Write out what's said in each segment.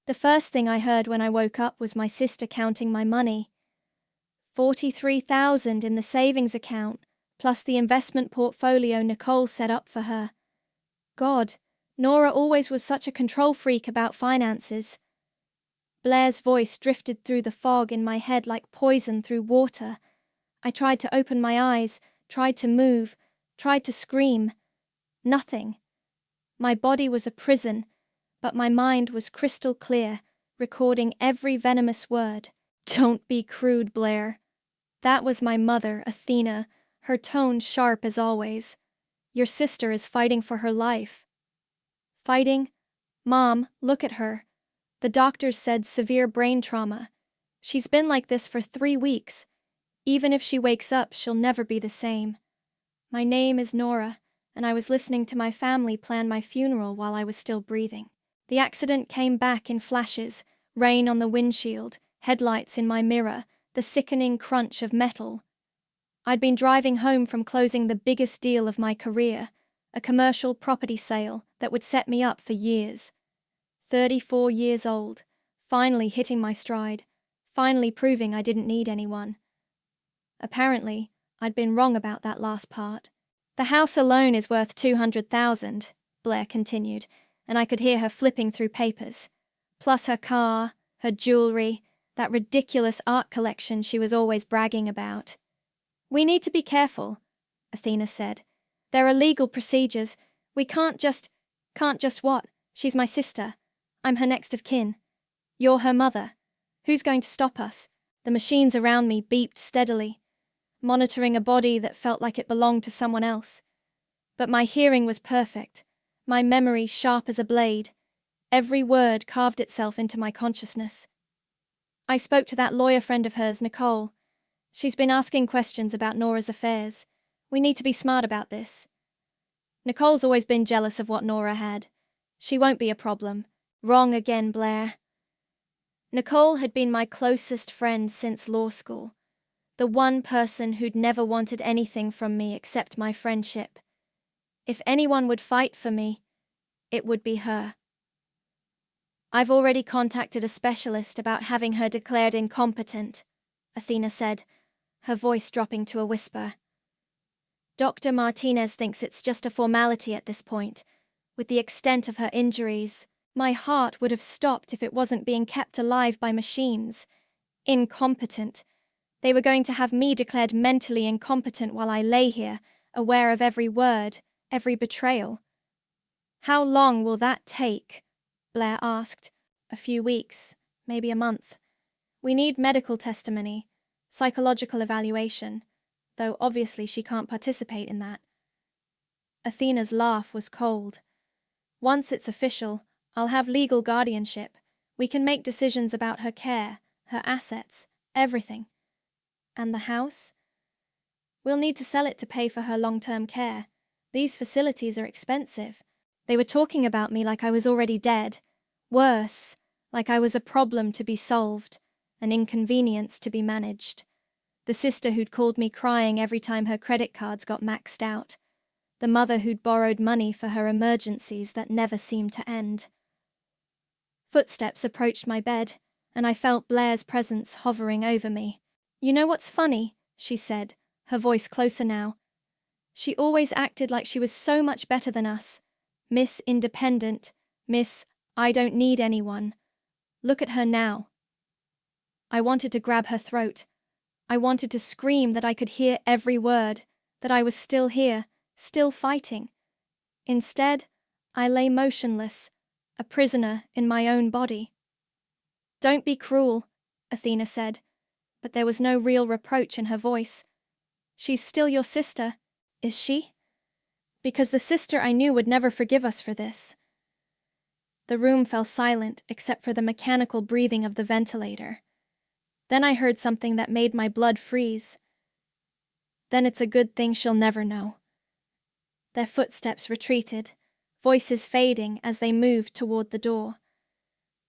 The first thing I heard when I woke up was my sister counting my money. 43,000 in the savings account, plus the investment portfolio Nicole set up for her. God, Nora always was such a control freak about finances. Blair's voice drifted through the fog in my head like poison through water. I tried to open my eyes, tried to move, tried to scream. Nothing. My body was a prison, but my mind was crystal clear, recording every venomous word. Don't be crude, Blair. That was my mother, Athena, her tone sharp as always. Your sister is fighting for her life. Fighting? Mom, look at her. The doctors said severe brain trauma. She's been like this for 3 weeks. Even if she wakes up, she'll never be the same. My name is Nora, and I was listening to my family plan my funeral while I was still breathing. The accident came back in flashes, rain on the windshield, headlights in my mirror, the sickening crunch of metal. I'd been driving home from closing the biggest deal of my career, a commercial property sale that would set me up for years. 34 years old, finally hitting my stride, finally proving I didn't need anyone. Apparently, I'd been wrong about that last part. The house alone is worth 200,000, Blair continued, and I could hear her flipping through papers. Plus her car, her jewelry, that ridiculous art collection she was always bragging about. We need to be careful, Athena said. There are legal procedures. We can't just what? She's my sister. I'm her next of kin. You're her mother. Who's going to stop us? The machines around me beeped steadily, monitoring a body that felt like it belonged to someone else. But my hearing was perfect, my memory sharp as a blade. Every word carved itself into my consciousness. I spoke to that lawyer friend of hers, Nicole. She's been asking questions about Nora's affairs. We need to be smart about this. Nicole's always been jealous of what Nora had. She won't be a problem. Wrong again, Blair. Nicole had been my closest friend since law school. The one person who'd never wanted anything from me except my friendship. If anyone would fight for me, it would be her. I've already contacted a specialist about having her declared incompetent, Athena said, her voice dropping to a whisper. Dr. Martinez thinks it's just a formality at this point. With the extent of her injuries, my heart would have stopped if it wasn't being kept alive by machines. Incompetent. They were going to have me declared mentally incompetent while I lay here, aware of every word, every betrayal. How long will that take? Blair asked. A few weeks, maybe a month. We need medical testimony, psychological evaluation, though obviously she can't participate in that. Athena's laugh was cold. Once it's official, I'll have legal guardianship. We can make decisions about her care, her assets, everything. And the house? We'll need to sell it to pay for her long-term care. These facilities are expensive. They were talking about me like I was already dead. Worse, like I was a problem to be solved, an inconvenience to be managed. The sister who'd called me crying every time her credit cards got maxed out. The mother who'd borrowed money for her emergencies that never seemed to end. Footsteps approached my bed, and I felt Blair's presence hovering over me. You know what's funny? She said, her voice closer now. She always acted like she was so much better than us. Miss Independent, Miss I don't need anyone. Look at her now. I wanted to grab her throat. I wanted to scream that I could hear every word, that I was still here, still fighting. Instead, I lay motionless, a prisoner in my own body. Don't be cruel, Athena said, but there was no real reproach in her voice. She's still your sister, is she? Because the sister I knew would never forgive us for this. The room fell silent except for the mechanical breathing of the ventilator. Then I heard something that made my blood freeze. Then it's a good thing she'll never know. Their footsteps retreated, voices fading as they moved toward the door.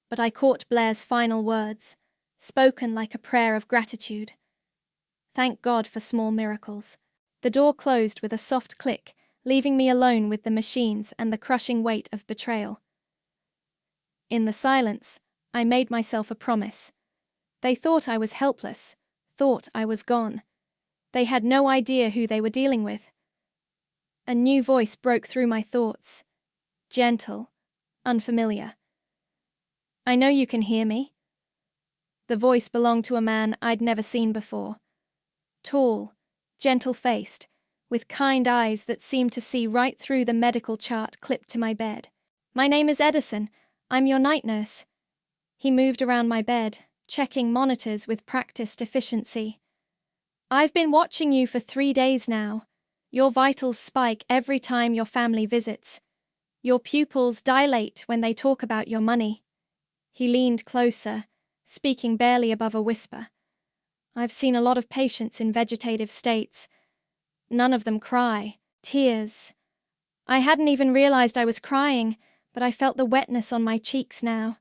But I caught Blair's final words, spoken like a prayer of gratitude. Thank God for small miracles. The door closed with a soft click, leaving me alone with the machines and the crushing weight of betrayal. In the silence, I made myself a promise. They thought I was helpless, thought I was gone. They had no idea who they were dealing with. A new voice broke through my thoughts. Gentle, unfamiliar. I know you can hear me. The voice belonged to a man I'd never seen before. Tall, gentle-faced, with kind eyes that seemed to see right through the medical chart clipped to my bed. My name is Edison. I'm your night nurse. He moved around my bed, checking monitors with practiced efficiency. I've been watching you for 3 days now. Your vitals spike every time your family visits. Your pupils dilate when they talk about your money. He leaned closer, speaking barely above a whisper. I've seen a lot of patients in vegetative states. None of them cry. Tears. I hadn't even realized I was crying, but I felt the wetness on my cheeks now.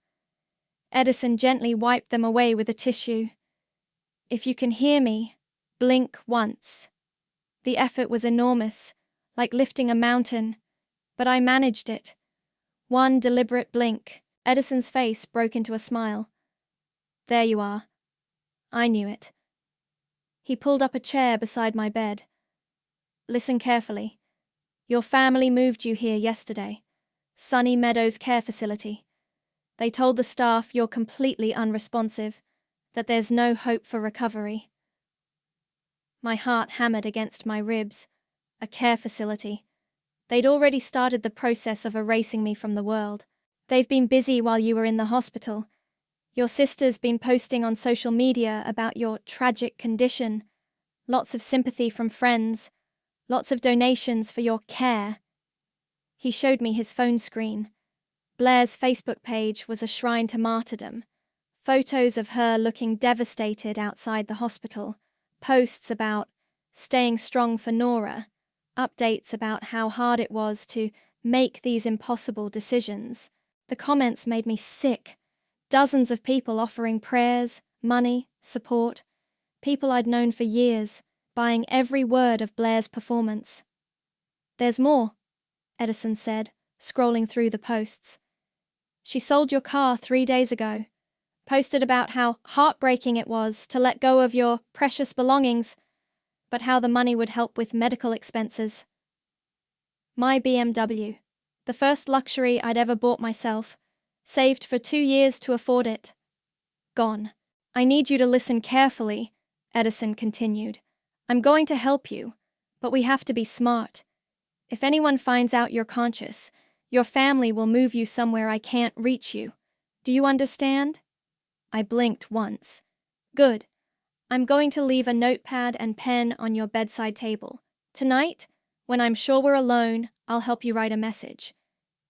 Edison gently wiped them away with a tissue. If you can hear me, blink once. The effort was enormous, like lifting a mountain, but I managed it. One deliberate blink. Edison's face broke into a smile. There you are. I knew it. He pulled up a chair beside my bed. Listen carefully. Your family moved you here yesterday. Sunny Meadows Care Facility. They told the staff you're completely unresponsive, that there's no hope for recovery. My heart hammered against my ribs. A care facility. They'd already started the process of erasing me from the world. They've been busy while you were in the hospital. Your sister's been posting on social media about your tragic condition. Lots of sympathy from friends. Lots of donations for your care. He showed me his phone screen. Blair's Facebook page was a shrine to martyrdom. Photos of her looking devastated outside the hospital. Posts about staying strong for Nora. Updates about how hard it was to make these impossible decisions. The comments made me sick. Dozens of people offering prayers, money, support. People I'd known for years, buying every word of Blair's performance. There's more, Edison said, scrolling through the posts. She sold your car 3 days ago. Posted about how heartbreaking it was to let go of your precious belongings, but how the money would help with medical expenses. My BMW. The first luxury I'd ever bought myself, saved for 2 years to afford it. Gone. I need you to listen carefully, Edison continued. I'm going to help you, but we have to be smart. If anyone finds out you're conscious, your family will move you somewhere I can't reach you. Do you understand? I blinked once. Good. I'm going to leave a notepad and pen on your bedside table. Tonight, when I'm sure we're alone, I'll help you write a message.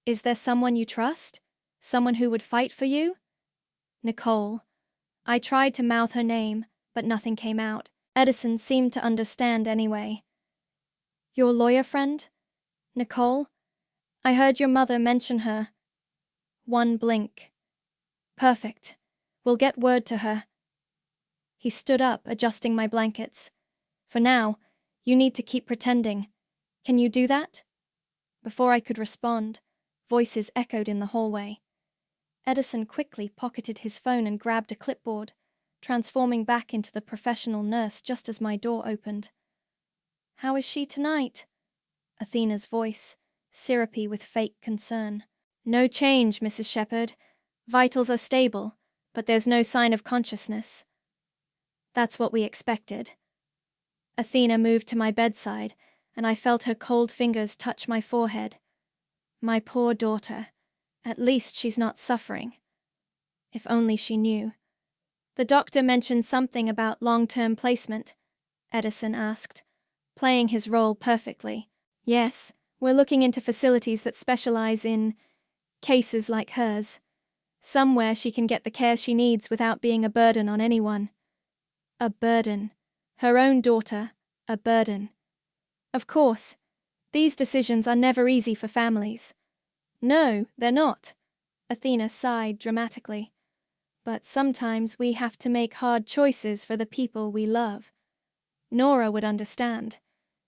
Is there someone you trust? Someone who would fight for you? Nicole. I tried to mouth her name, but nothing came out. Edison seemed to understand anyway. Your lawyer friend? Nicole? I heard your mother mention her. One blink. Perfect. We'll get word to her. He stood up, adjusting my blankets. For now, you need to keep pretending. Can you do that? Before I could respond, voices echoed in the hallway. Edison quickly pocketed his phone and grabbed a clipboard, transforming back into the professional nurse just as my door opened. How is she tonight? Athena's voice, syrupy with fake concern. No change, Mrs. Shepherd. Vitals are stable, but there's no sign of consciousness. That's what we expected. Athena moved to my bedside, and I felt her cold fingers touch my forehead. My poor daughter. At least she's not suffering. If only she knew. The doctor mentioned something about long-term placement, Edison asked, playing his role perfectly. Yes, we're looking into facilities that specialize in cases like hers. Somewhere she can get the care she needs without being a burden on anyone. A burden. Her own daughter, a burden. Of course, these decisions are never easy for families. No, they're not. Athena sighed dramatically. But sometimes we have to make hard choices for the people we love. Nora would understand.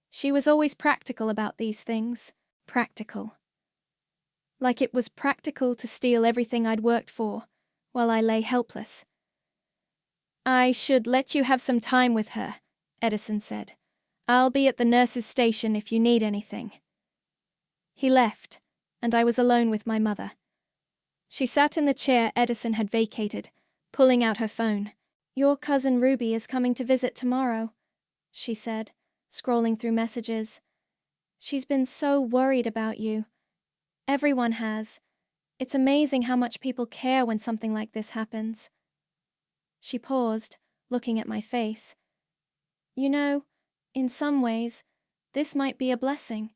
She was always practical about these things. Practical. Like it was practical to steal everything I'd worked for, while I lay helpless. "I should let you have some time with her," Edison said. "I'll be at the nurse's station if you need anything." He left, and I was alone with my mother. She sat in the chair Edison had vacated, pulling out her phone. "Your cousin Ruby is coming to visit tomorrow," she said, scrolling through messages. "She's been so worried about you. Everyone has. It's amazing how much people care when something like this happens." She paused, looking at my face. "You know, in some ways, this might be a blessing.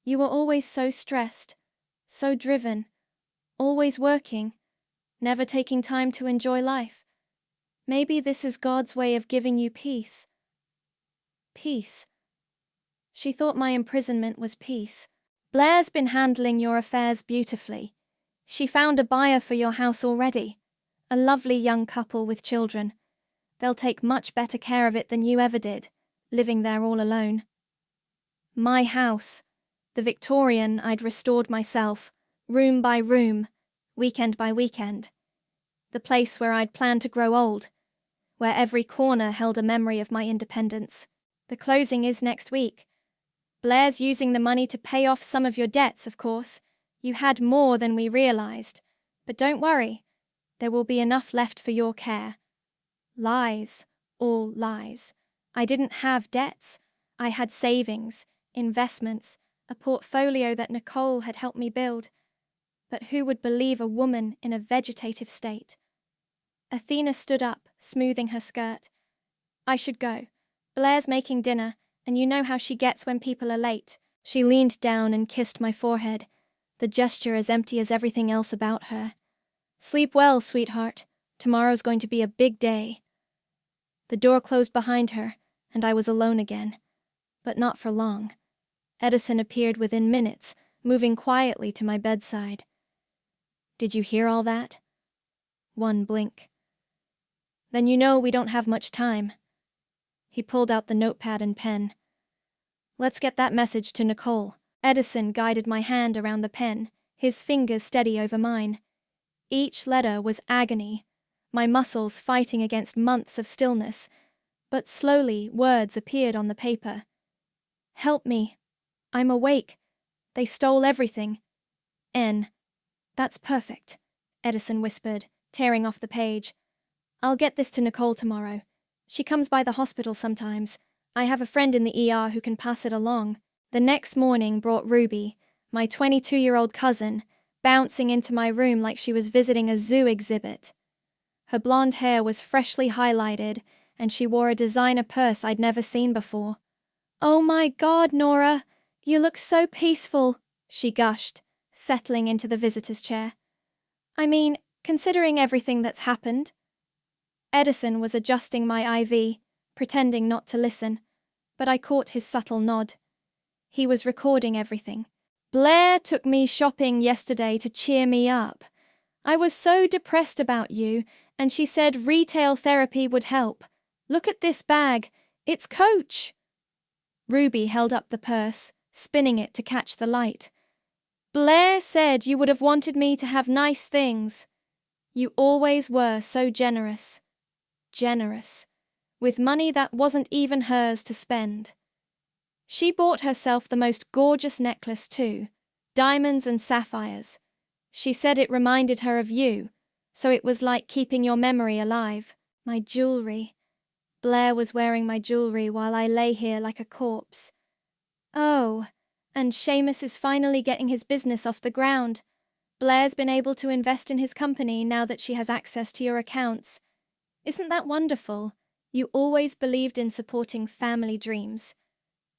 You were always so stressed, so driven, always working, never taking time to enjoy life. Maybe this is God's way of giving you peace." Peace. She thought my imprisonment was peace. "Blair's been handling your affairs beautifully. She found a buyer for your house already. A lovely young couple with children. They'll take much better care of it than you ever did, living there all alone." My house. The Victorian I'd restored myself, room by room, weekend by weekend. The place where I'd planned to grow old, where every corner held a memory of my independence. The closing is next week. Blair's using the money to pay off some of your debts, of course. You had more than we realized. But don't worry. There will be enough left for your care. Lies, all lies. I didn't have debts. I had savings, investments, a portfolio that Nicole had helped me build. But who would believe a woman in a vegetative state? Athena stood up, smoothing her skirt. "I should go. Blair's making dinner, and you know how she gets when people are late." She leaned down and kissed my forehead, the gesture as empty as everything else about her. "Sleep well, sweetheart. Tomorrow's going to be a big day." The door closed behind her, and I was alone again. But not for long. Edison appeared within minutes, moving quietly to my bedside. "Did you hear all that?" One blink. "Then you know we don't have much time." He pulled out the notepad and pen. "Let's get that message to Nicole." Edison guided my hand around the pen, his fingers steady over mine. Each letter was agony, my muscles fighting against months of stillness, but slowly words appeared on the paper. "Help me. I'm awake. They stole everything. N. That's perfect," Edison whispered, tearing off the page. "I'll get this to Nicole tomorrow. She comes by the hospital sometimes. I have a friend in the ER who can pass it along." The next morning brought Ruby, my 22-year-old cousin, bouncing into my room like she was visiting a zoo exhibit. Her blonde hair was freshly highlighted, and she wore a designer purse I'd never seen before. "Oh my God, Nora! You look so peaceful," she gushed, settling into the visitor's chair. "I mean, considering everything that's happened." Edison was adjusting my IV, pretending not to listen, but I caught his subtle nod. He was recording everything. "Blair took me shopping yesterday to cheer me up. I was so depressed about you, and she said retail therapy would help. Look at this bag. It's Coach." Ruby held up the purse, spinning it to catch the light. "Blair said you would have wanted me to have nice things. You always were so generous. Generous. With money that wasn't even hers to spend." She bought herself the most gorgeous necklace too, diamonds and sapphires. She said it reminded her of you, so it was like keeping your memory alive. My jewelry. Blair was wearing my jewelry while I lay here like a corpse. Oh, and Seamus is finally getting his business off the ground. Blair's been able to invest in his company now that she has access to your accounts. Isn't that wonderful? You always believed in supporting family dreams.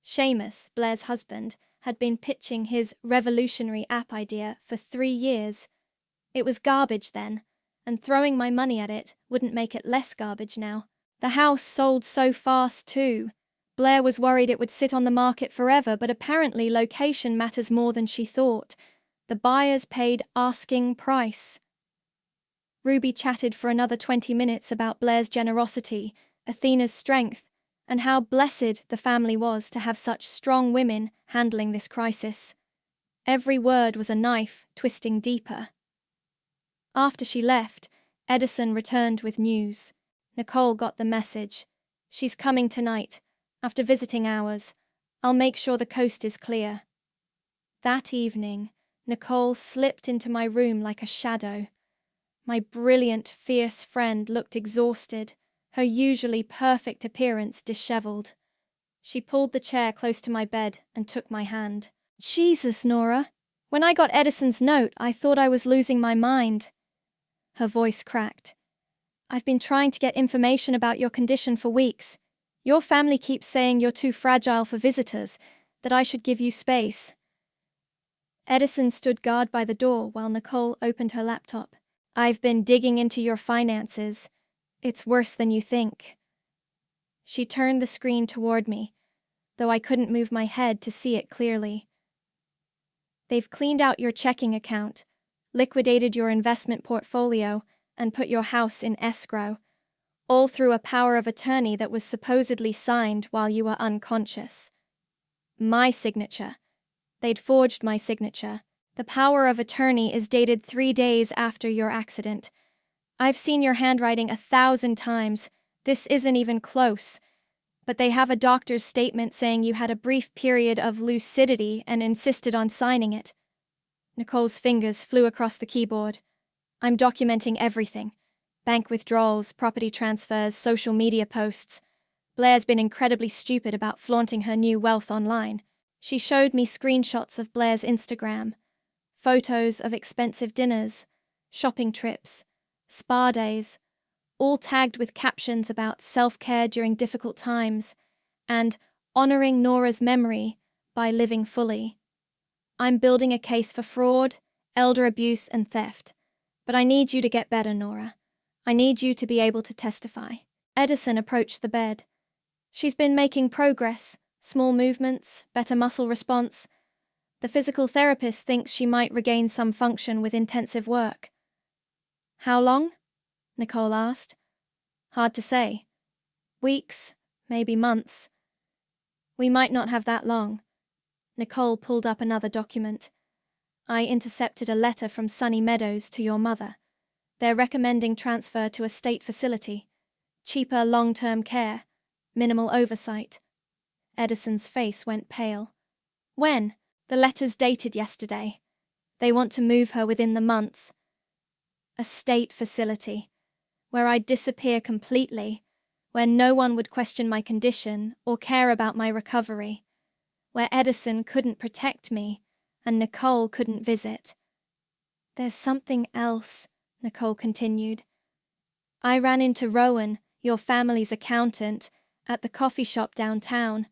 Seamus, Blair's husband, had been pitching his revolutionary app idea for 3 years. It was garbage then, and throwing my money at it wouldn't make it less garbage now. The house sold so fast too. Blair was worried it would sit on the market forever, but apparently location matters more than she thought. The buyers paid asking price. Ruby chatted for another 20 minutes about Blair's generosity, Athena's strength, and how blessed the family was to have such strong women handling this crisis. Every word was a knife twisting deeper. After she left, Edison returned with news. Nicole got the message. She's coming tonight. After visiting hours, I'll make sure the coast is clear. That evening, Nicole slipped into my room like a shadow. My brilliant, fierce friend looked exhausted, her usually perfect appearance disheveled. She pulled the chair close to my bed and took my hand. Jesus, Nora. When I got Edison's note, I thought I was losing my mind. Her voice cracked. I've been trying to get information about your condition for weeks. Your family keeps saying you're too fragile for visitors, that I should give you space. Edison stood guard by the door while Nicole opened her laptop. I've been digging into your finances. It's worse than you think. She turned the screen toward me, though I couldn't move my head to see it clearly. They've cleaned out your checking account, liquidated your investment portfolio, and put your house in escrow, all through a power of attorney that was supposedly signed while you were unconscious. My signature. They'd forged my signature. The power of attorney is dated 3 days after your accident. I've seen your handwriting 1,000 times. This isn't even close. But they have a doctor's statement saying you had a brief period of lucidity and insisted on signing it. Nicole's fingers flew across the keyboard. I'm documenting everything. Bank withdrawals, property transfers, social media posts. Blair's been incredibly stupid about flaunting her new wealth online. She showed me screenshots of Blair's Instagram, photos of expensive dinners, shopping trips, spa days, all tagged with captions about self-care during difficult times and honoring Nora's memory by living fully. I'm building a case for fraud, elder abuse, and theft. But I need you to get better, Nora. I need you to be able to testify. Edison approached the bed. She's been making progress, small movements, better muscle response. The physical therapist thinks she might regain some function with intensive work. How long? Nicole asked. Hard to say. Weeks, maybe months. We might not have that long. Nicole pulled up another document. I intercepted a letter from Sunny Meadows to your mother. They're recommending transfer to a state facility. Cheaper long-term care. Minimal oversight. Edison's face went pale. When? The letter's dated yesterday. They want to move her within the month. A state facility, where I'd disappear completely, where no one would question my condition or care about my recovery, where Edison couldn't protect me and Nicole couldn't visit. There's something else, Nicole continued. I ran into Rowan, your family's accountant, at the coffee shop downtown.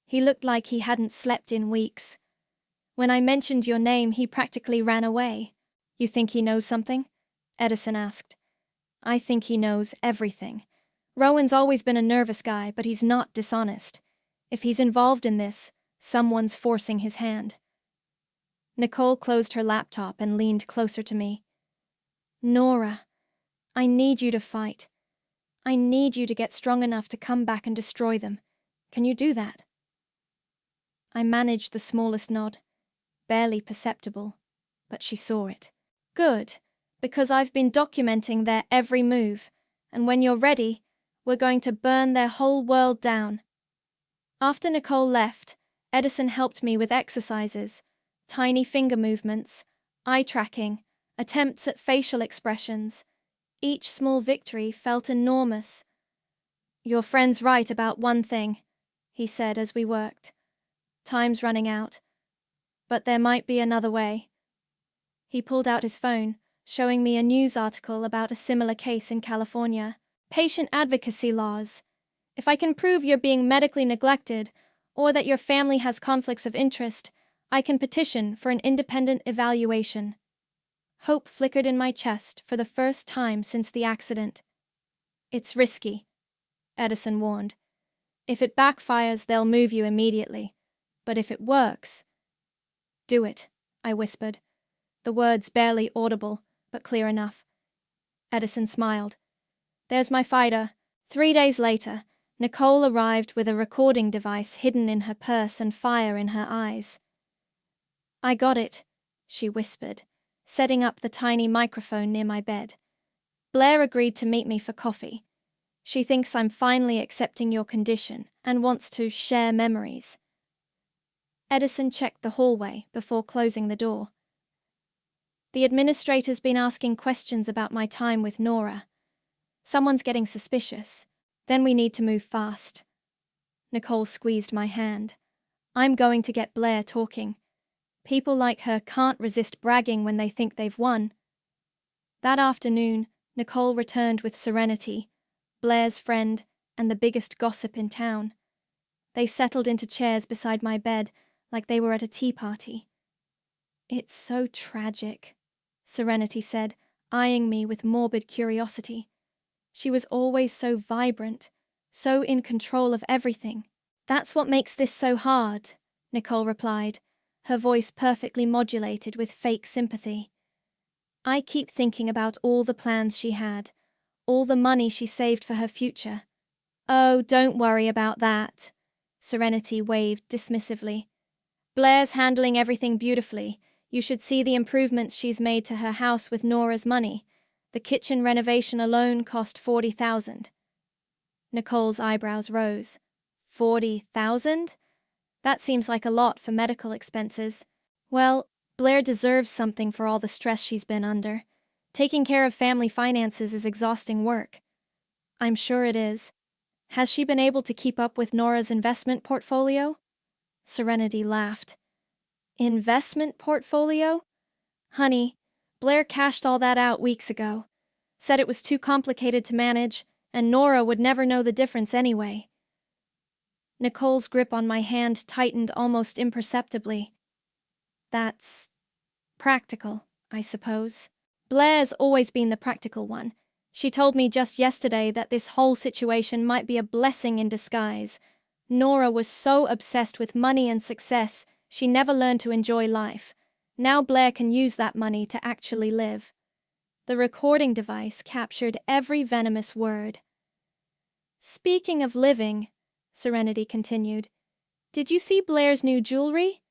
He looked like he hadn't slept in weeks. When I mentioned your name, he practically ran away. You think he knows something? Edison asked. I think he knows everything. Rowan's always been a nervous guy, but he's not dishonest. If he's involved in this, someone's forcing his hand. Nicole closed her laptop and leaned closer to me. Nora, I need you to fight. I need you to get strong enough to come back and destroy them. Can you do that? I managed the smallest nod, barely perceptible, but she saw it. Good, because I've been documenting their every move, and when you're ready, we're going to burn their whole world down. After Nicole left, Edison helped me with exercises, tiny finger movements, eye tracking, attempts at facial expressions. Each small victory felt enormous. Your friend's right about one thing, he said as we worked. Time's running out. But there might be another way. He pulled out his phone, showing me a news article about a similar case in California. Patient advocacy laws. If I can prove you're being medically neglected, or that your family has conflicts of interest, I can petition for an independent evaluation. Hope flickered in my chest for the first time since the accident. It's risky, Edison warned. If it backfires, they'll move you immediately. But if it works... Do it, I whispered, the words barely audible, but clear enough. Edison smiled. There's my fighter. 3 days later, Nicole arrived with a recording device hidden in her purse and fire in her eyes. I got it, she whispered, setting up the tiny microphone near my bed. Blair agreed to meet me for coffee. She thinks I'm finally accepting your condition and wants to share memories. Edison checked the hallway before closing the door. The administrator's been asking questions about my time with Nora. Someone's getting suspicious. Then we need to move fast. Nicole squeezed my hand. I'm going to get Blair talking. People like her can't resist bragging when they think they've won. That afternoon, Nicole returned with Serenity, Blair's friend, and the biggest gossip in town. They settled into chairs beside my bed like they were at a tea party. It's so tragic, Serenity said, eyeing me with morbid curiosity. She was always so vibrant, so in control of everything. That's what makes this so hard, Nicole replied, her voice perfectly modulated with fake sympathy. I keep thinking about all the plans she had, all the money she saved for her future. Oh, don't worry about that, Serenity waved dismissively. Blair's handling everything beautifully. You should see the improvements she's made to her house with Nora's money. The kitchen renovation alone cost $40,000. Nicole's eyebrows rose. $40,000? That seems like a lot for medical expenses. Well, Blair deserves something for all the stress she's been under. Taking care of family finances is exhausting work. I'm sure it is. Has she been able to keep up with Nora's investment portfolio? Serenity laughed. Investment portfolio? Honey, Blair cashed all that out weeks ago. Said it was too complicated to manage, and Nora would never know the difference anyway. Nicole's grip on my hand tightened almost imperceptibly. That's practical, I suppose. Blair's always been the practical one. She told me just yesterday that this whole situation might be a blessing in disguise. Nora was so obsessed with money and success, she never learned to enjoy life. Now Blair can use that money to actually live. The recording device captured every venomous word. Speaking of living, Serenity continued, did you see Blair's new jewelry?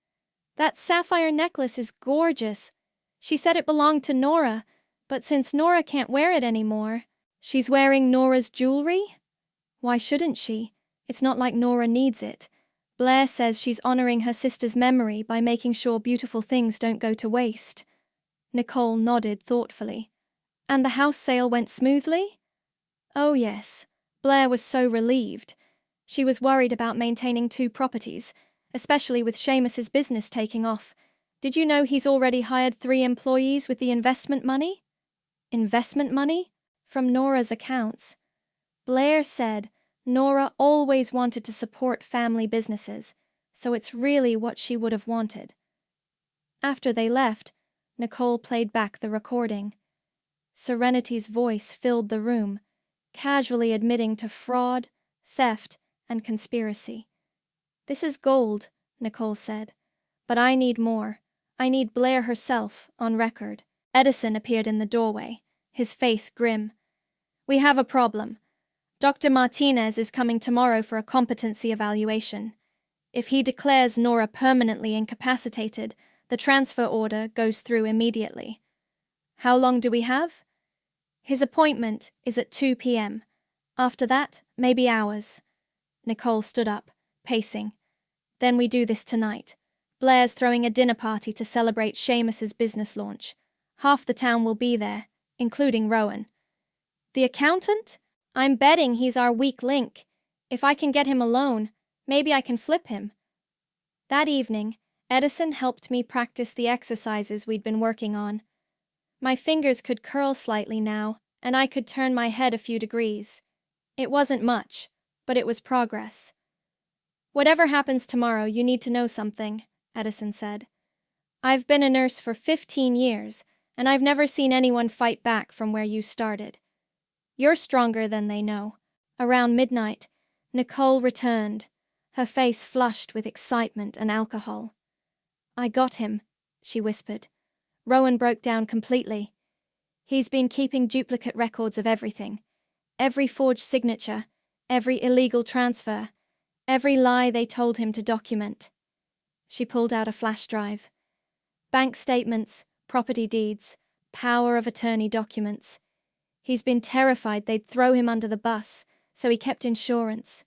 That sapphire necklace is gorgeous. She said it belonged to Nora, but since Nora can't wear it anymore, she's wearing Nora's jewelry? Why shouldn't she? It's not like Nora needs it. Blair says she's honoring her sister's memory by making sure beautiful things don't go to waste. Nicole nodded thoughtfully. And the house sale went smoothly? Oh yes. Blair was so relieved. She was worried about maintaining 2 properties, especially with Seamus's business taking off. Did you know he's already hired 3 employees with the investment money? Investment money? From Nora's accounts. Blair said Nora always wanted to support family businesses, so it's really what she would have wanted. After they left, Nicole played back the recording. Serenity's voice filled the room, casually admitting to fraud, theft, and conspiracy. This is gold, Nicole said, but I need more. I need Blair herself, on record. Edison appeared in the doorway, his face grim. We have a problem. Dr. Martinez is coming tomorrow for a competency evaluation. If he declares Nora permanently incapacitated, the transfer order goes through immediately. How long do we have? His appointment is at 2 p.m. After that, maybe hours. Nicole stood up, pacing. Then we do this tonight. Blair's throwing a dinner party to celebrate Seamus's business launch. Half the town will be there, including Rowan. The accountant? I'm betting he's our weak link. If I can get him alone, maybe I can flip him. That evening, Edison helped me practice the exercises we'd been working on. My fingers could curl slightly now, and I could turn my head a few degrees. It wasn't much, but it was progress. Whatever happens tomorrow, you need to know something, Edison said. I've been a nurse for 15 years, and I've never seen anyone fight back from where you started. You're stronger than they know. Around midnight, Nicole returned, her face flushed with excitement and alcohol. I got him, she whispered. Rowan broke down completely. He's been keeping duplicate records of everything. Every forged signature, every illegal transfer, every lie they told him to document. She pulled out a flash drive. Bank statements, property deeds, power of attorney documents. He's been terrified they'd throw him under the bus, so he kept insurance.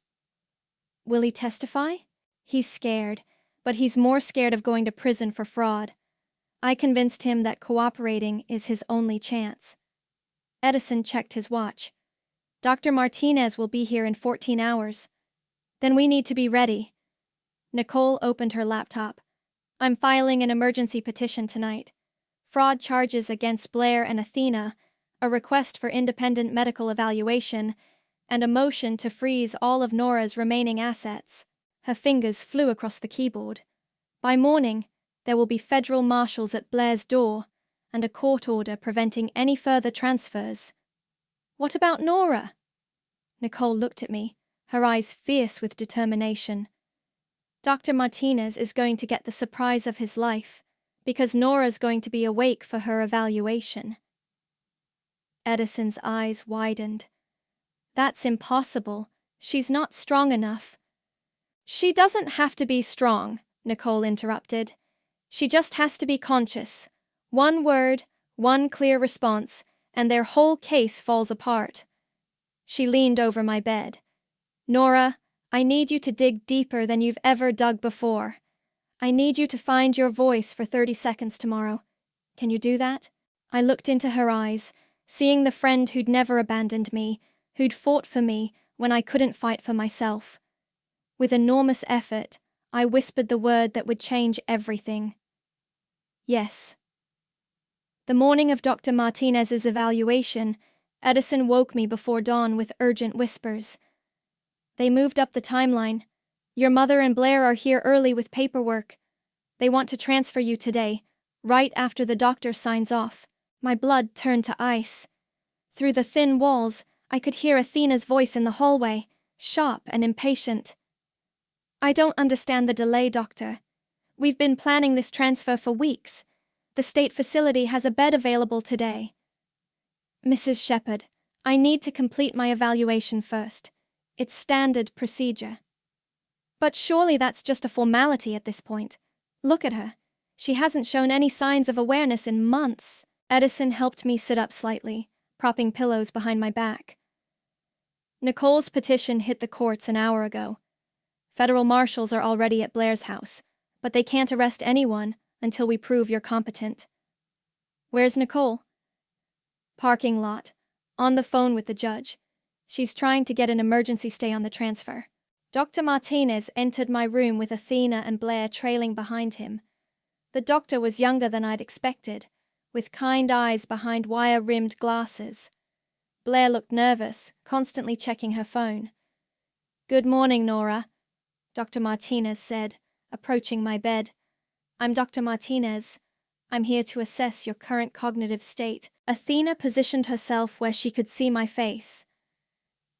Will he testify? He's scared, but he's more scared of going to prison for fraud. I convinced him that cooperating is his only chance. Edison checked his watch. Dr. Martinez will be here in 14 hours. Then we need to be ready. Nicole opened her laptop. I'm filing an emergency petition tonight. Fraud charges against Blair and Athena, a request for independent medical evaluation, and a motion to freeze all of Nora's remaining assets. Her fingers flew across the keyboard. By morning, there will be federal marshals at Blair's door and a court order preventing any further transfers. What about Nora? Nicole looked at me, her eyes fierce with determination. Dr. Martinez is going to get the surprise of his life, because Nora's going to be awake for her evaluation. Edison's eyes widened. That's impossible. She's not strong enough. She doesn't have to be strong, Nicole interrupted. She just has to be conscious. One word, one clear response, and their whole case falls apart. She leaned over my bed. Nora, I need you to dig deeper than you've ever dug before. I need you to find your voice for 30 seconds tomorrow. Can you do that? I looked into her eyes, seeing the friend who'd never abandoned me, who'd fought for me when I couldn't fight for myself. With enormous effort, I whispered the word that would change everything. Yes. The morning of Dr. Martinez's evaluation, Edison woke me before dawn with urgent whispers. They moved up the timeline. Your mother and Blair are here early with paperwork. They want to transfer you today, right after the doctor signs off. My blood turned to ice. Through the thin walls, I could hear Athena's voice in the hallway, sharp and impatient. I don't understand the delay, doctor. We've been planning this transfer for weeks. The state facility has a bed available today. Mrs. Shepherd, I need to complete my evaluation first. It's standard procedure. But surely that's just a formality at this point. Look at her. She hasn't shown any signs of awareness in months. Edison helped me sit up slightly, propping pillows behind my back. Nicole's petition hit the courts an hour ago. Federal marshals are already at Blair's house, but they can't arrest anyone until we prove you're competent. Where's Nicole? Parking lot. On the phone with the judge. She's trying to get an emergency stay on the transfer. Dr. Martinez entered my room with Athena and Blair trailing behind him. The doctor was younger than I'd expected, with kind eyes behind wire-rimmed glasses. Blair looked nervous, constantly checking her phone. Good morning, Nora, Dr. Martinez said, approaching my bed. I'm Dr. Martinez. I'm here to assess your current cognitive state. Athena positioned herself where she could see my face.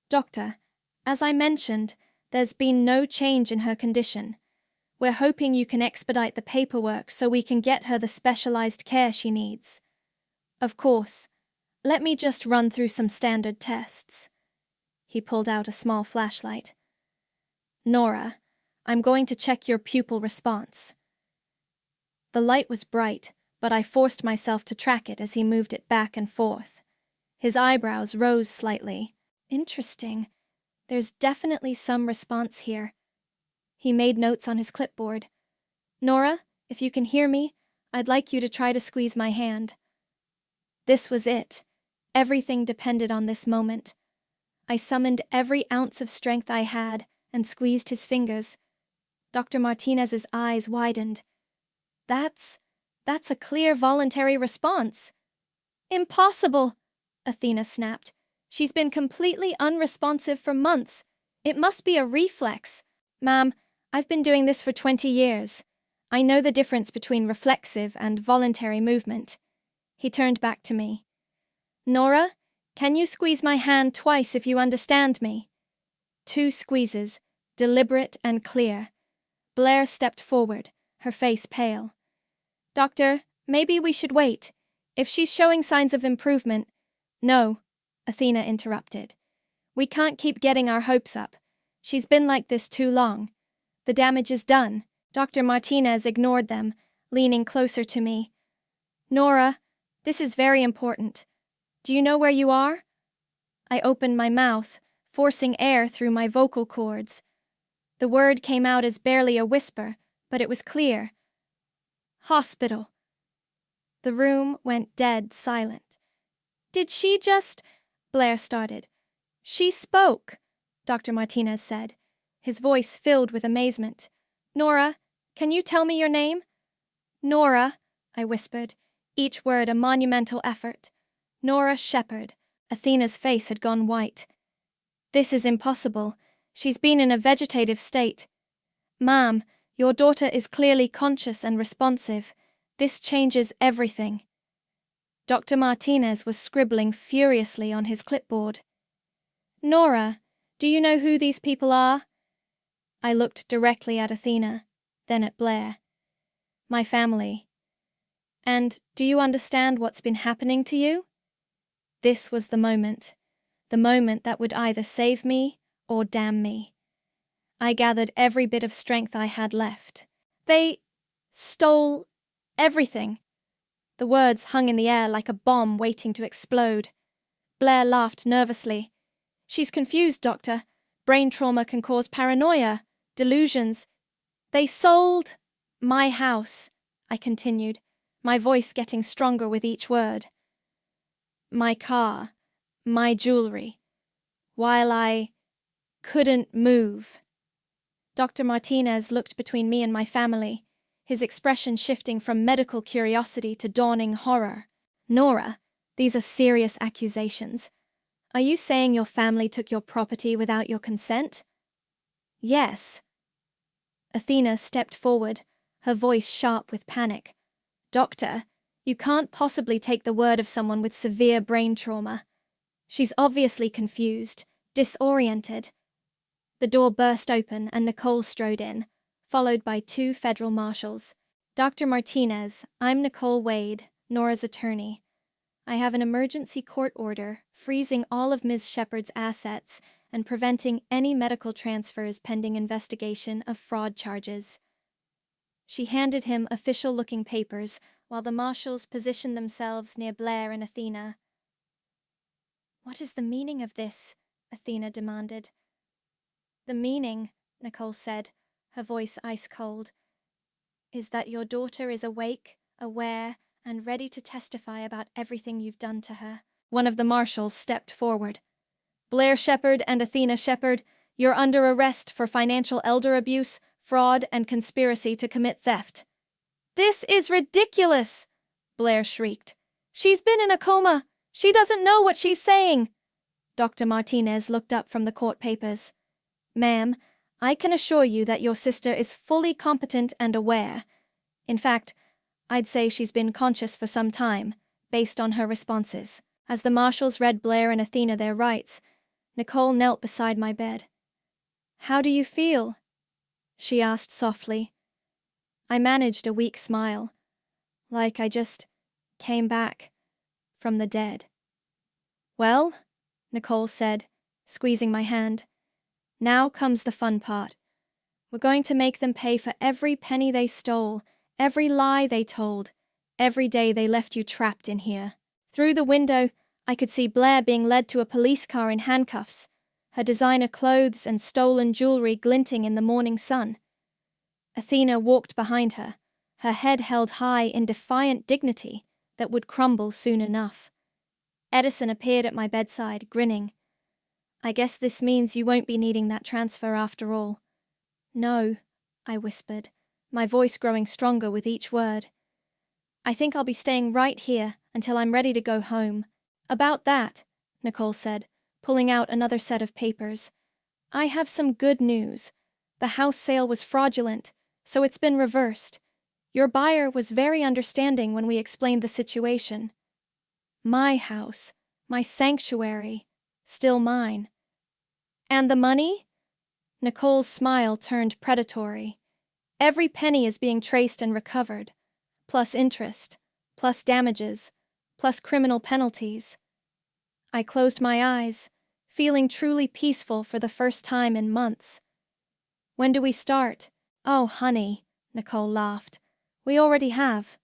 Doctor, as I mentioned, there's been no change in her condition. We're hoping you can expedite the paperwork so we can get her the specialized care she needs. Of course, let me just run through some standard tests. He pulled out a small flashlight. Nora, I'm going to check your pupil response. The light was bright, but I forced myself to track it as he moved it back and forth. His eyebrows rose slightly. Interesting. There's definitely some response here. He made notes on his clipboard. Nora, if you can hear me, I'd like you to try to squeeze my hand. This was it. Everything depended on this moment. I summoned every ounce of strength I had and squeezed his fingers. Dr. Martinez's eyes widened. That's a clear voluntary response. Impossible, Athena snapped. She's been completely unresponsive for months. It must be a reflex. Ma'am, I've been doing this for 20 years. I know the difference between reflexive and voluntary movement. He turned back to me. Nora, can you squeeze my hand twice if you understand me? 2 squeezes, deliberate and clear. Blair stepped forward, her face pale. Doctor, maybe we should wait. If she's showing signs of improvement— No, Athena interrupted. We can't keep getting our hopes up. She's been like this too long. The damage is done. Dr. Martinez ignored them, leaning closer to me. Nora, this is very important. Do you know where you are? I opened my mouth, forcing air through my vocal cords. The word came out as barely a whisper, but it was clear. Hospital. The room went dead silent. Did she just... Blair started. She spoke, Dr. Martinez said, his voice filled with amazement. Nora, can you tell me your name? Nora, I whispered, each word a monumental effort. Nora Shepherd. Athena's face had gone white. This is impossible. She's been in a vegetative state. Ma'am, your daughter is clearly conscious and responsive. This changes everything. Dr. Martinez was scribbling furiously on his clipboard. Nora, do you know who these people are? I looked directly at Athena, then at Blair. My family. And do you understand what's been happening to you? This was the moment that would either save me or damn me. I gathered every bit of strength I had left. They stole everything. The words hung in the air like a bomb waiting to explode. Blair laughed nervously. She's confused, Doctor. Brain trauma can cause paranoia, delusions. They sold my house, I continued, my voice getting stronger with each word. My car, my jewelry, while I couldn't move. Dr. Martinez looked between me and my family, his expression shifting from medical curiosity to dawning horror. Nora, these are serious accusations. Are you saying your family took your property without your consent? Yes. Athena stepped forward, her voice sharp with panic. Doctor, you can't possibly take the word of someone with severe brain trauma. She's obviously confused, disoriented. The door burst open and Nicole strode in, followed by 2 federal marshals. Dr. Martinez, I'm Nicole Wade, Nora's attorney. I have an emergency court order freezing all of Ms. Shepherd's assets and preventing any medical transfers pending investigation of fraud charges. She handed him official-looking papers while the marshals positioned themselves near Blair and Athena. What is the meaning of this? Athena demanded. The meaning, Nicole said, her voice ice-cold, is that your daughter is awake, aware, and ready to testify about everything you've done to her. One of the marshals stepped forward. Blair Shepherd and Athena Shepherd, you're under arrest for financial elder abuse, fraud, and conspiracy to commit theft. This is ridiculous, Blair shrieked. She's been in a coma. She doesn't know what she's saying. Dr. Martinez looked up from the court papers. Ma'am, I can assure you that your sister is fully competent and aware. In fact, I'd say she's been conscious for some time, based on her responses. As the marshals read Blair and Athena their rights, Nicole knelt beside my bed. How do you feel? She asked softly. I managed a weak smile, like I just came back from the dead. Well, Nicole said, squeezing my hand, now comes the fun part. We're going to make them pay for every penny they stole, every lie they told, every day they left you trapped in here. Through the window, I could see Blair being led to a police car in handcuffs, her designer clothes and stolen jewelry glinting in the morning sun. Athena walked behind her, her head held high in defiant dignity that would crumble soon enough. Edison appeared at my bedside, grinning. I guess this means you won't be needing that transfer after all. No, I whispered, my voice growing stronger with each word. I think I'll be staying right here until I'm ready to go home. About that, Nicole said, pulling out another set of papers. I have some good news. The house sale was fraudulent, so it's been reversed. Your buyer was very understanding when we explained the situation. My house, my sanctuary, still mine. And the money? Nicole's smile turned predatory. Every penny is being traced and recovered, plus interest, plus damages, plus criminal penalties. I closed my eyes, feeling truly peaceful for the first time in months. When do we start? Oh, honey, Nicole laughed. We already have.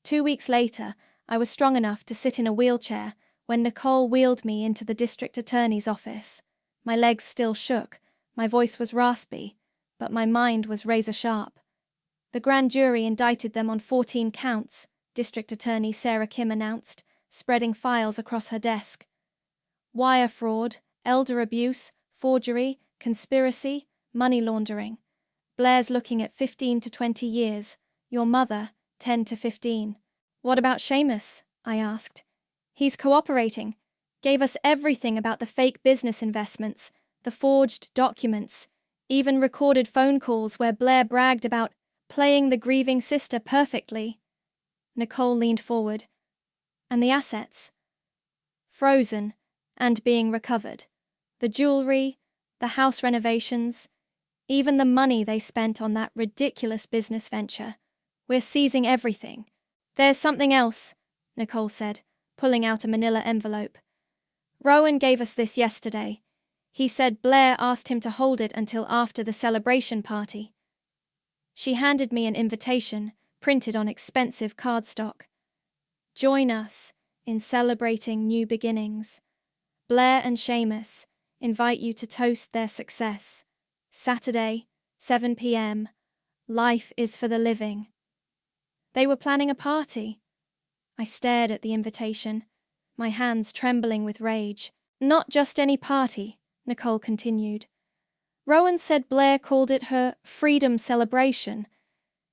2 weeks later, I was strong enough to sit in a wheelchair, when Nicole wheeled me into the district attorney's office. My legs still shook, my voice was raspy, but my mind was razor-sharp. The grand jury indicted them on 14 counts, District Attorney Sarah Kim announced, spreading files across her desk. Wire fraud, elder abuse, forgery, conspiracy, money laundering. Blair's looking at 15 to 20 years, your mother, 10 to 15. What about Seamus? I asked. He's cooperating. Gave us everything about the fake business investments, the forged documents, even recorded phone calls where Blair bragged about playing the grieving sister perfectly. Nicole leaned forward. And the assets? Frozen and being recovered. The jewelry, the house renovations, even the money they spent on that ridiculous business venture. We're seizing everything. There's something else, Nicole said, pulling out a manila envelope. Rowan gave us this yesterday. He said Blair asked him to hold it until after the celebration party. She handed me an invitation, printed on expensive cardstock. Join us in celebrating new beginnings. Blair and Seamus invite you to toast their success. Saturday, 7 p.m. Life is for the living. They were planning a party. I stared at the invitation, my hands trembling with rage. Not just any party, Nicole continued. Rowan said Blair called it her freedom celebration.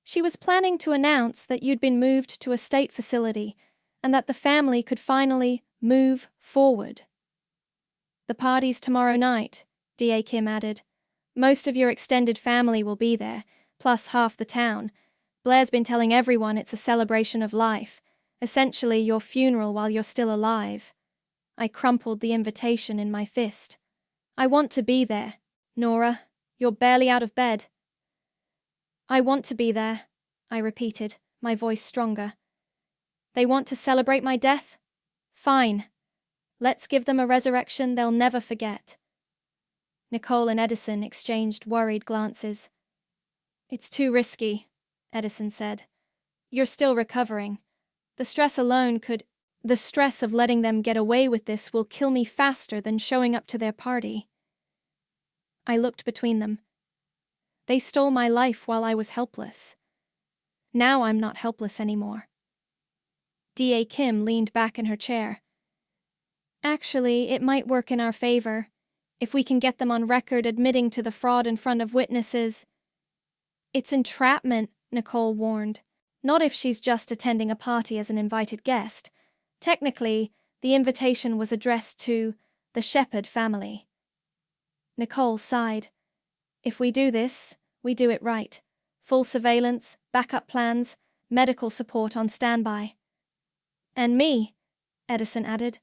She was planning to announce that you'd been moved to a state facility and that the family could finally move forward. The party's tomorrow night, D.A. Kim added. Most of your extended family will be there, plus half the town. Blair's been telling everyone it's a celebration of life, essentially your funeral while you're still alive. I crumpled the invitation in my fist. I want to be there. Nora, you're barely out of bed. I want to be there, I repeated, my voice stronger. They want to celebrate my death? Fine. Let's give them a resurrection they'll never forget. Nicole and Edison exchanged worried glances. It's too risky, Edison said. You're still recovering. The stress of letting them get away with this will kill me faster than showing up to their party. I looked between them. They stole my life while I was helpless. Now I'm not helpless anymore. D.A. Kim leaned back in her chair. Actually, it might work in our favor, if we can get them on record admitting to the fraud in front of witnesses. It's entrapment, Nicole warned. Not if she's just attending a party as an invited guest. Technically, the invitation was addressed to the Shepherd family. Nicole sighed. If we do this, we do it right. Full surveillance, backup plans, medical support on standby. And me, Edison added.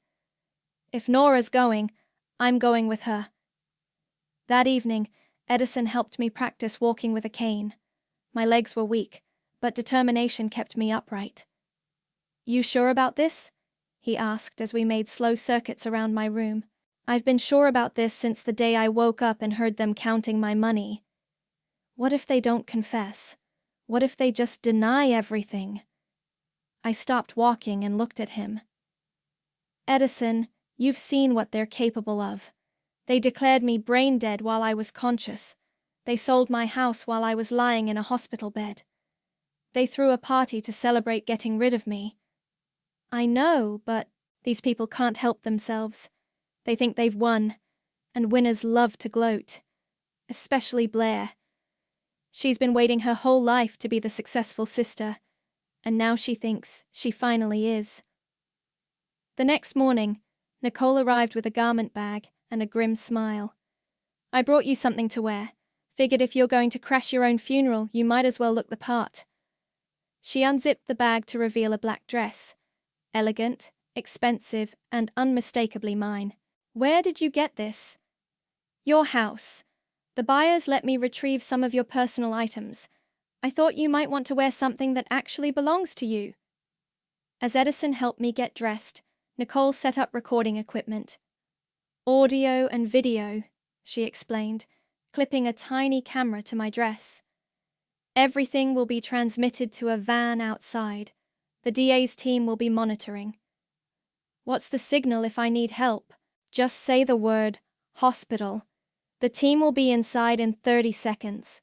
If Nora's going, I'm going with her. That evening, Edison helped me practice walking with a cane. My legs were weak, but determination kept me upright. You sure about this? He asked as we made slow circuits around my room. I've been sure about this since the day I woke up and heard them counting my money. What if they don't confess? What if they just deny everything? I stopped walking and looked at him. Edison, you've seen what they're capable of. They declared me brain dead while I was conscious. They sold my house while I was lying in a hospital bed. They threw a party to celebrate getting rid of me. I know, but these people can't help themselves. They think they've won, and winners love to gloat. Especially Blair. She's been waiting her whole life to be the successful sister, and now she thinks she finally is. The next morning, Nicole arrived with a garment bag and a grim smile. I brought you something to wear. Figured if you're going to crash your own funeral, you might as well look the part. She unzipped the bag to reveal a black dress. Elegant, expensive, and unmistakably mine. Where did you get this? Your house. The buyers let me retrieve some of your personal items. I thought you might want to wear something that actually belongs to you. As Edison helped me get dressed, Nicole set up recording equipment. Audio and video, she explained, clipping a tiny camera to my dress. Everything will be transmitted to a van outside. The DA's team will be monitoring. What's the signal if I need help? Just say the word, hospital. The team will be inside in 30 seconds.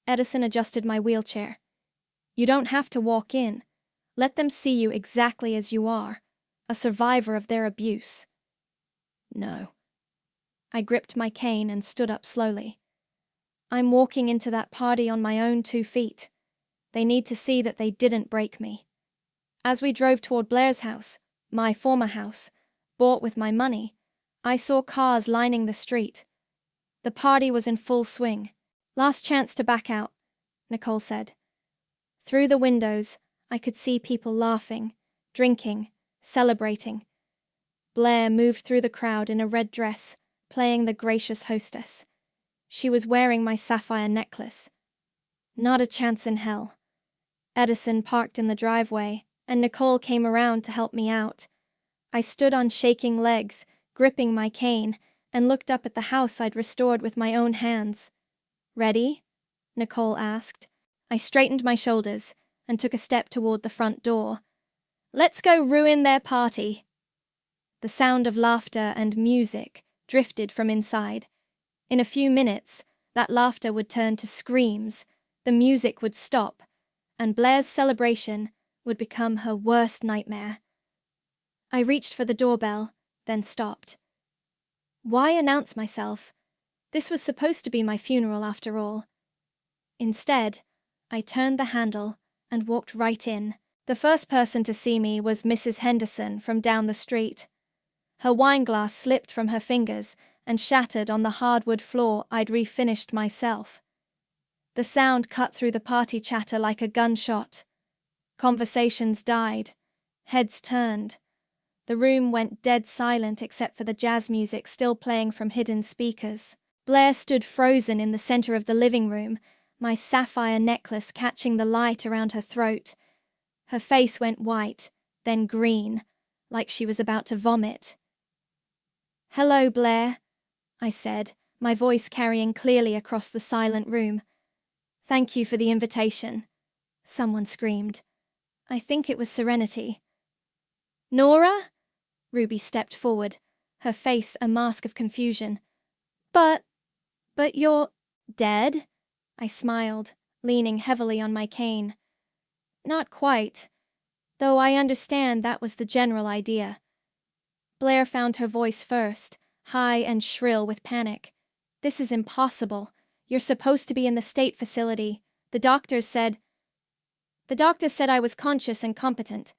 Edison adjusted my wheelchair. You don't have to walk in. Let them see you exactly as you are, a survivor of their abuse. No. I gripped my cane and stood up slowly. I'm walking into that party on my own 2 feet. They need to see that they didn't break me. As we drove toward Blair's house, my former house, bought with my money, I saw cars lining the street. The party was in full swing. Last chance to back out, Nicole said. Through the windows, I could see people laughing, drinking, celebrating. Blair moved through the crowd in a red dress, playing the gracious hostess. She was wearing my sapphire necklace. Not a chance in hell. Edison parked in the driveway, and Nicole came around to help me out. I stood on shaking legs, gripping my cane, and looked up at the house I'd restored with my own hands. Ready? Nicole asked. I straightened my shoulders and took a step toward the front door. Let's go ruin their party. The sound of laughter and music drifted from inside. In a few minutes, that laughter would turn to screams, the music would stop, and Blair's celebration would become her worst nightmare. I reached for the doorbell, then stopped. Why announce myself? This was supposed to be my funeral after all. Instead, I turned the handle and walked right in. The first person to see me was Mrs. Henderson from down the street. Her wineglass slipped from her fingers and shattered on the hardwood floor I'd refinished myself. The sound cut through the party chatter like a gunshot. Conversations died. Heads turned. The room went dead silent except for the jazz music still playing from hidden speakers. Blair stood frozen in the center of the living room, my sapphire necklace catching the light around her throat. Her face went white, then green, like she was about to vomit. "Hello, Blair," I said, my voice carrying clearly across the silent room. "Thank you for the invitation," someone screamed. I think it was Serenity. "Nora?" Ruby stepped forward, her face a mask of confusion. But you're dead?" I smiled, leaning heavily on my cane. "Not quite, though I understand that was the general idea." Blair found her voice first, high and shrill with panic. "This is impossible. You're supposed to be in the state facility. The doctor said I was conscious and competent.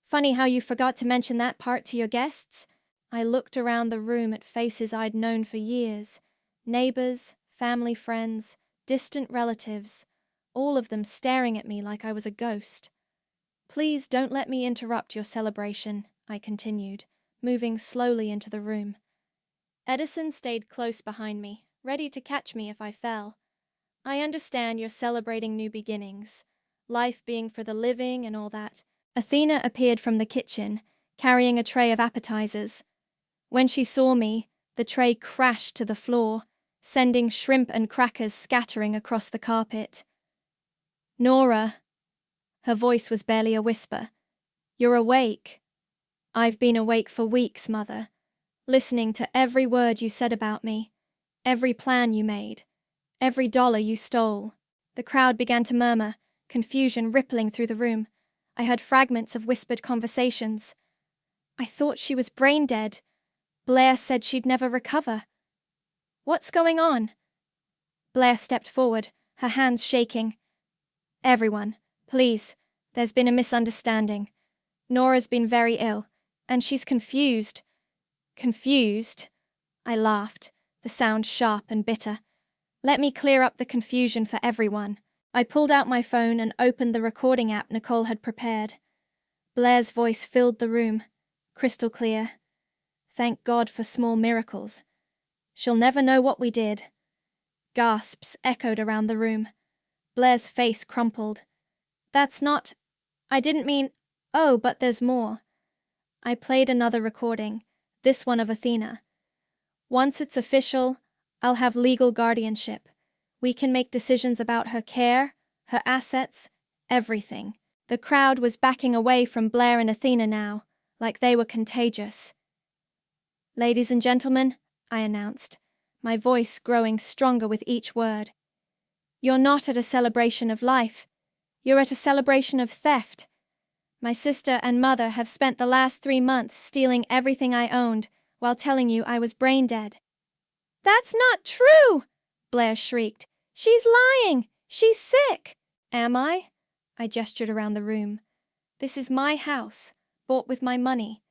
Funny how you forgot to mention that part to your guests." I looked around the room at faces I'd known for years. Neighbors, family friends, distant relatives, all of them staring at me like I was a ghost. "Please don't let me interrupt your celebration," I continued, moving slowly into the room. Edison stayed close behind me, ready to catch me if I fell. "I understand you're celebrating new beginnings, life being for the living and all that." Athena appeared from the kitchen, carrying a tray of appetizers. When she saw me, the tray crashed to the floor, sending shrimp and crackers scattering across the carpet. "Nora," her voice was barely a whisper, "you're awake." "I've been awake for weeks, Mother, listening to every word you said about me, every plan you made, every dollar you stole." The crowd began to murmur, confusion rippling through the room. I heard fragments of whispered conversations. "I thought she was brain dead. Blair said she'd never recover. What's going on?" Blair stepped forward, her hands shaking. "Everyone, please, there's been a misunderstanding. Nora's been very ill, and she's confused." "Confused?" I laughed, the sound sharp and bitter. "Let me clear up the confusion for everyone." I pulled out my phone and opened the recording app Nicole had prepared. Blair's voice filled the room, crystal clear. Thank God for small miracles. "She'll never know what we did." Gasps echoed around the room. Blair's face crumpled. "That's not... I didn't mean... Oh, but there's more." I played another recording, this one of Athena. "Once it's official, I'll have legal guardianship. We can make decisions about her care, her assets, everything." The crowd was backing away from Blair and Athena now, like they were contagious. "Ladies and gentlemen," I announced, my voice growing stronger with each word. "You're not at a celebration of life. You're at a celebration of theft. My sister and mother have spent the last 3 months stealing everything I owned while telling you I was brain dead." "That's not true!" Blair shrieked. "She's lying! She's sick!" "Am I?" I gestured around the room. "This is my house, bought with my money.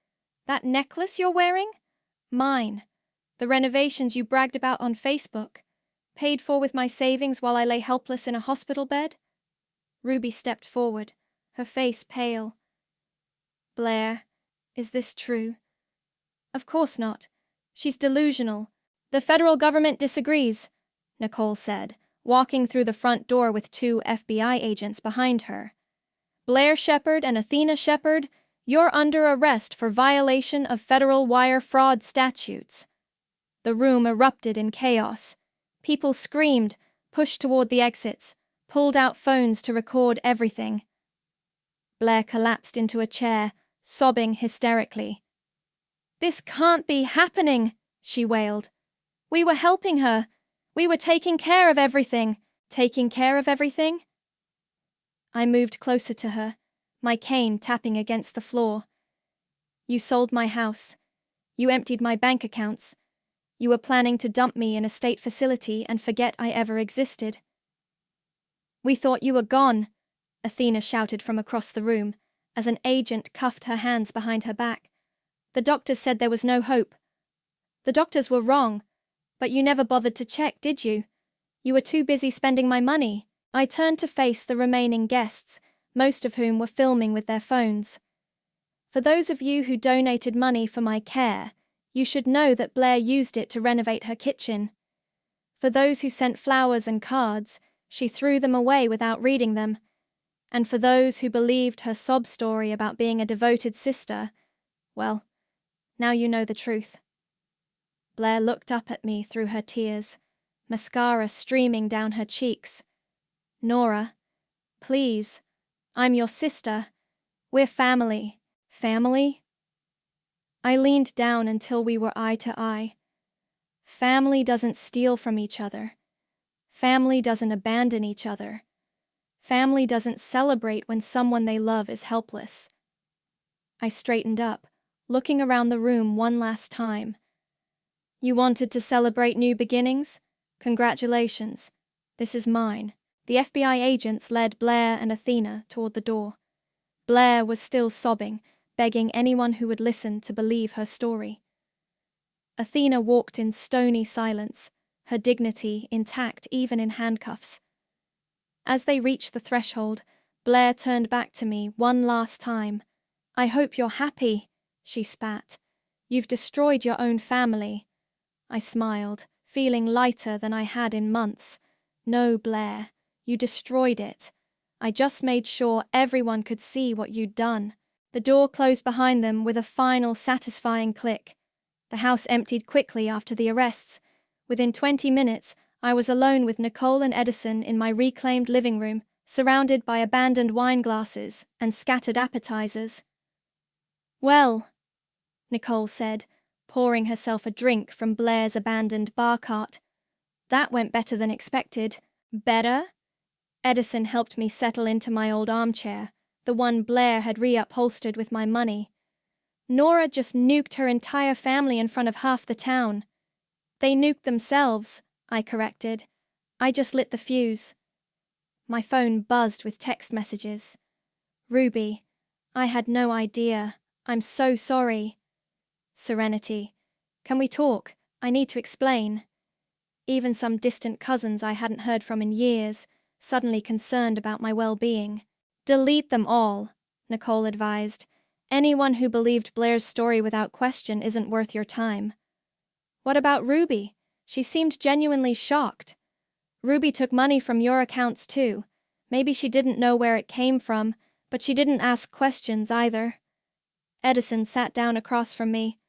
That necklace you're wearing? Mine. The renovations you bragged about on Facebook? Paid for with my savings while I lay helpless in a hospital bed?" Ruby stepped forward, her face pale. "Blair, is this true?" "Of course not. She's delusional. The federal government disagrees," Nicole said, walking through the front door with 2 FBI agents behind her. "Blair Shepard and Athena Shepard, you're under arrest for violation of federal wire fraud statutes." The room erupted in chaos. People screamed, pushed toward the exits, pulled out phones to record everything. Blair collapsed into a chair, sobbing hysterically. "This can't be happening," she wailed. "We were helping her. We were taking care of everything." "Taking care of everything?" I moved closer to her, my cane tapping against the floor. "You sold my house. You emptied my bank accounts. You were planning to dump me in a state facility and forget I ever existed." "We thought you were gone," Athena shouted from across the room, as an agent cuffed her hands behind her back. "The doctors said there was no hope." "The doctors were wrong, but you never bothered to check, did you? You were too busy spending my money." I turned to face the remaining guests, most of whom were filming with their phones. "For those of you who donated money for my care, you should know that Blair used it to renovate her kitchen. For those who sent flowers and cards, she threw them away without reading them. And for those who believed her sob story about being a devoted sister, well, now you know the truth." Blair looked up at me through her tears, mascara streaming down her cheeks. "Nora, please, I'm your sister. We're family." "Family?" I leaned down until we were eye to eye. "Family doesn't steal from each other. Family doesn't abandon each other. Family doesn't celebrate when someone they love is helpless." I straightened up, looking around the room one last time. "You wanted to celebrate new beginnings? Congratulations. This is mine." The FBI agents led Blair and Athena toward the door. Blair was still sobbing, begging anyone who would listen to believe her story. Athena walked in stony silence, her dignity intact even in handcuffs. As they reached the threshold, Blair turned back to me one last time. "I hope you're happy," she spat. "You've destroyed your own family." I smiled, feeling lighter than I had in months. "No, Blair. You destroyed it. I just made sure everyone could see what you'd done." The door closed behind them with a final satisfying click. The house emptied quickly after the arrests. Within 20 minutes, I was alone with Nicole and Edison in my reclaimed living room, surrounded by abandoned wine glasses and scattered appetizers. "Well," Nicole said, pouring herself a drink from Blair's abandoned bar cart. "That went better than expected." "Better?" Edison helped me settle into my old armchair, the one Blair had reupholstered with my money. "Nora just nuked her entire family in front of half the town." "They nuked themselves," I corrected. "I just lit the fuse." My phone buzzed with text messages. "Ruby, I had no idea. I'm so sorry." "Serenity, can we talk? I need to explain." Even some distant cousins I hadn't heard from in years, suddenly concerned about my well-being. "Delete them all," Nicole advised. "Anyone who believed Blair's story without question isn't worth your time." "What about Ruby? She seemed genuinely shocked." "Ruby took money from your accounts too. Maybe she didn't know where it came from, but she didn't ask questions either." Edison sat down across from me.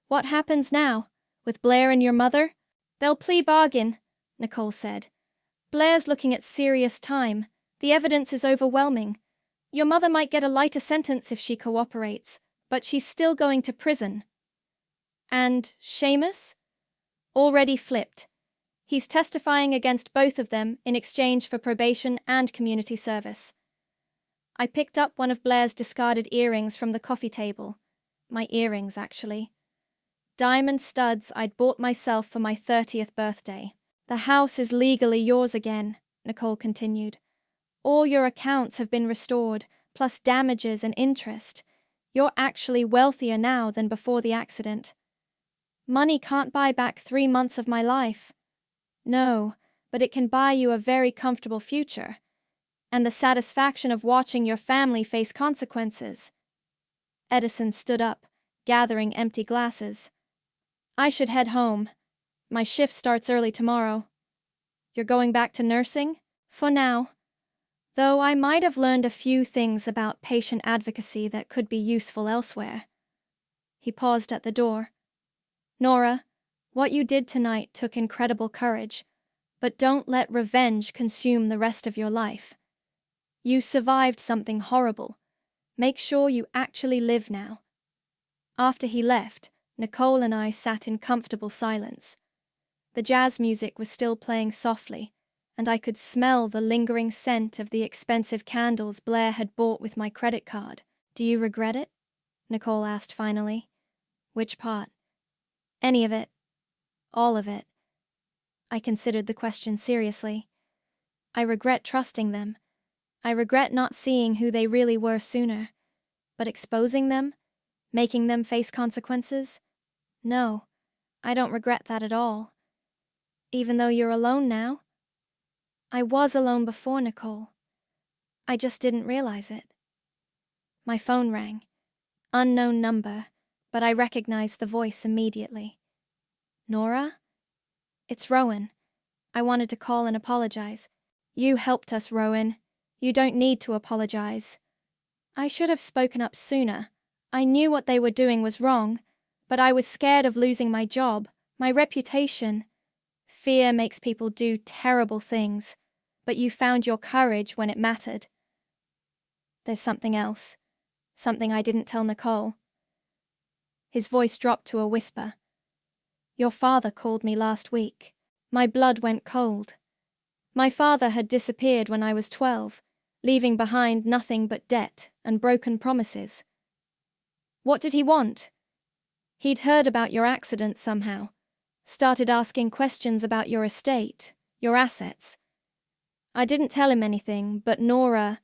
"What happens now? With Blair and your mother?" "They'll plea bargain," Nicole said. "Blair's looking at serious time. The evidence is overwhelming. Your mother might get a lighter sentence if she cooperates, But she's still going to prison. And Seamus? Already flipped. He's testifying against both of them in exchange for probation and community service. I picked up one of Blair's discarded earrings from the coffee table. My earrings, actually. Diamond studs I'd bought myself for my 30th birthday. The house is legally yours again, Nicole continued. All your accounts have been restored, plus damages and interest. You're actually wealthier now than before the accident. Money can't buy back 3 months of my life. No, but it can buy you a very comfortable future. And the satisfaction of watching your family face consequences. Edison stood up, gathering empty glasses. I should head home. My shift starts early tomorrow. You're going back to nursing? For now. Though I might have learned a few things about patient advocacy that could be useful elsewhere. He paused at the door. Nora, what you did tonight took incredible courage, but don't let revenge consume the rest of your life. You survived something horrible. Make sure you actually live now. After he left, Nicole and I sat in comfortable silence. The jazz music was still playing softly, and I could smell the lingering scent of the expensive candles Blair had bought with my credit card. Do you regret it? Nicole asked finally. Which part? Any of it. All of it. I considered the question seriously. I regret trusting them. I regret not seeing who they really were sooner. But exposing them? Making them face consequences? No, I don't regret that at all. Even though you're alone now? I was alone before, Nicole. I just didn't realize it. My phone rang. Unknown number, but I recognized the voice immediately. Nora? It's Rowan. I wanted to call and apologize. You helped us, Rowan. You don't need to apologize. I should have spoken up sooner. I knew what they were doing was wrong, but I was scared of losing my job, my reputation. Fear makes people do terrible things, but you found your courage when it mattered. There's something else. Something I didn't tell Nicole. His voice dropped to a whisper. Your father called me last week. My blood went cold. My father had disappeared when I was 12, leaving behind nothing but debt and broken promises. What did he want? He'd heard about your accident somehow, started asking questions about your estate, your assets. I didn't tell him anything, but Nora...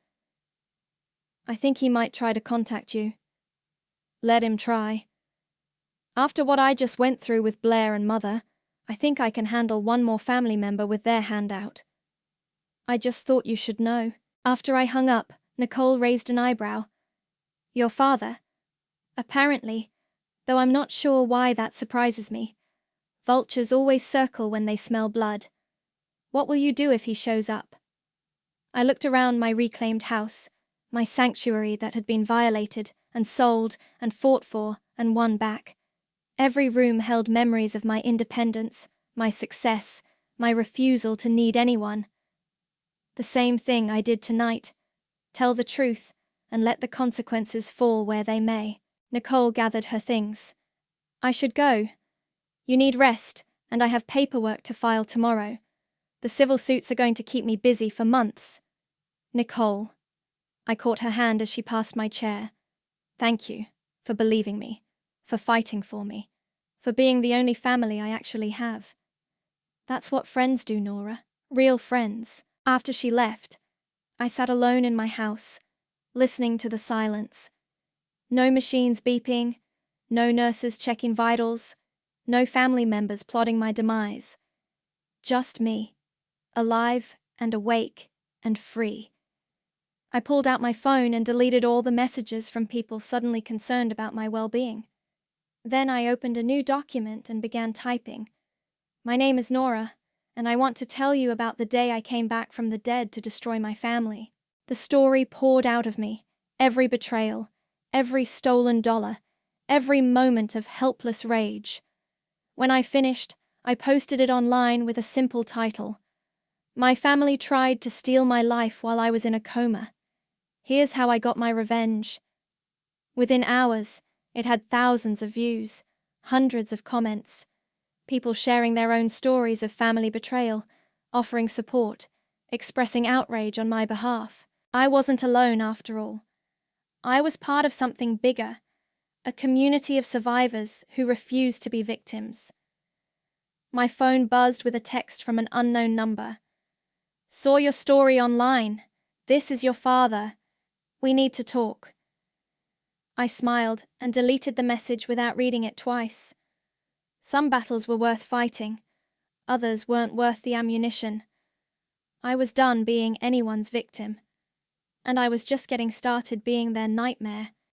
I think he might try to contact you. Let him try. After what I just went through with Blair and Mother, I think I can handle one more family member with their hand out. I just thought you should know. After I hung up, Nicole raised an eyebrow. Your father? Apparently, though I'm not sure why that surprises me. Vultures always circle when they smell blood. What will you do if he shows up? I looked around my reclaimed house, my sanctuary that had been violated and sold and fought for and won back. Every room held memories of my independence, my success, my refusal to need anyone. The same thing I did tonight. Tell the truth and let the consequences fall where they may. Nicole gathered her things. I should go. You need rest, and I have paperwork to file tomorrow. The civil suits are going to keep me busy for months. Nicole. I caught her hand as she passed my chair. Thank you for believing me, for fighting for me, for being the only family I actually have. That's what friends do, Nora. Real friends. After she left, I sat alone in my house, listening to the silence. No machines beeping, no nurses checking vitals, no family members plotting my demise. Just me, alive and awake and free. I pulled out my phone and deleted all the messages from people suddenly concerned about my well-being. Then I opened a new document and began typing. My name is Nora, and I want to tell you about the day I came back from the dead to destroy my family. The story poured out of me, every betrayal, every stolen dollar, every moment of helpless rage. When I finished, I posted it online with a simple title. My family tried to steal my life while I was in a coma. Here's how I got my revenge. Within hours, It had thousands of views, hundreds of comments, people sharing their own stories of family betrayal, offering support, expressing outrage on my behalf. I wasn't alone after all. I was part of something bigger, a community of survivors who refused to be victims. My phone buzzed with a text from an unknown number. "Saw your story online. This is your father. We need to talk." I smiled and deleted the message without reading it twice. Some battles were worth fighting. Others weren't worth the ammunition. I was done being anyone's victim. And I was just getting started being their nightmare.